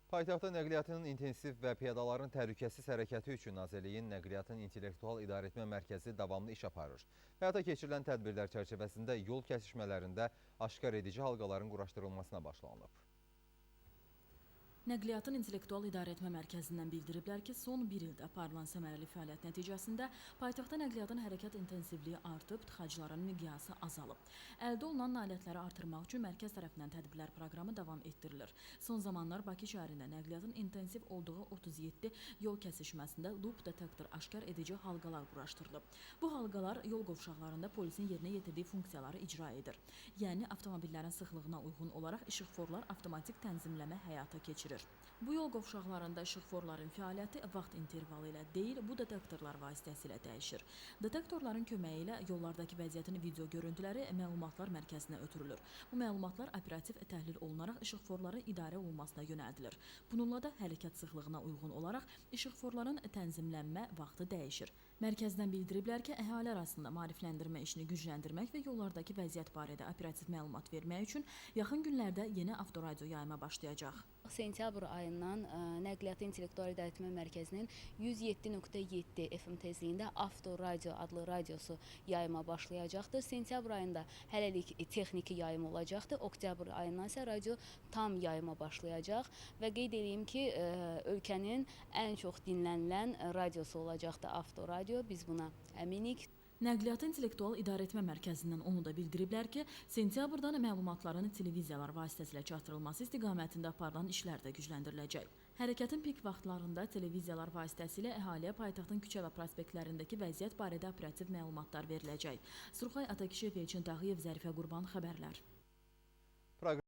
Paytaxtda nəqliyyatın intensiv və piyadaların təhlükəsiz hərəkəti üçün Nazirliyin Nəqliyyatın İntellektual İdarəetmə Mərkəzi davamlı iş aparır. Həyata keçirilən tədbirlər çərçivəsində yol kəsişmələrində aşkar edici halqaların quraşdırılmasına başlanılıb. Nəqliyyatın İntellektual İdarəetmə Mərkəzindən bildiriblər ki, son bir ildə aparılan səmərəli fəaliyyət nəticəsində paytaxtda nəqliyyatın hərəkət intensivliyi artıb, tıxacların miqyası azalıb. Əldə olunan nailiyyətləri artırmaq üçün mərkəz tərəfindən tədbirlər proqramı davam etdirilir. Son zamanlar Bakı şəhərində nəqliyyatın intensiv olduğu 37 yol kəsişməsində loop detektor aşkar edici halqalar quraşdırılıb. Bu halqalar yol qovşaqlarında polisin yerinə yetirdiyi funksiyaları icra edir. Yəni, avtomobillərin sıxlığına uyğun olaraq işıqforlar avtomatik tənzimləmə həyata keçirir. Bu yol qovşaqlarında işıqforların fəaliyyəti vaxt intervalı ilə deyil, bu detektorlar vasitəsilə dəyişir. Detektorların köməyi ilə yollardakı vəziyyətin video görüntüləri məlumatlar mərkəzinə ötürülür. Bu məlumatlar operativ təhlil olunaraq işıqforların idarə olunmasına yönəldilir. Bununla da hərəkət sıxlığına uyğun olaraq işıqforların tənzimlənmə vaxtı dəyişir. Mərkəzdən bildiriblər ki, əhali arasında maarifləndirmə işini gücləndirmək və yollardakı vəziyyət barədə operativ məlumat vermək üçün yaxın günlərdə yeni avtoradio yayıma başlayacaq. Sentyabr ayından Nəqliyyatın İntellektual İdarəetmə Mərkəzinin 107.7 FM tezliyində Avtoradio adlı radiosu yayıma başlayacaqdır. Sentyabr ayında hələlik texniki yayım olacaqdır. Oktyabr ayından isə radio tam yayıma başlayacaq və qeyd edeyim ki, ölkənin ən çox dinlənilən radiosu olacaqdır Avtoradio. Biz buna əminik. Nəqliyyatın İntellektual İdarəetmə Mərkəzindən onu da bildiriblər ki, sentyabrdan məlumatların televiziyalar vasitəsilə çatdırılması istiqamətində aparılan işlər də gücləndiriləcək. Hərəkətin pik vaxtlarında televiziyalar vasitəsilə əhaliyə paytaxtın küçə və prospektlərindəki vəziyyət barədə operativ məlumatlar veriləcək. Surxay Atakişiyev, Elçin Tağıyev, Zərifə Qurban xəbərlər.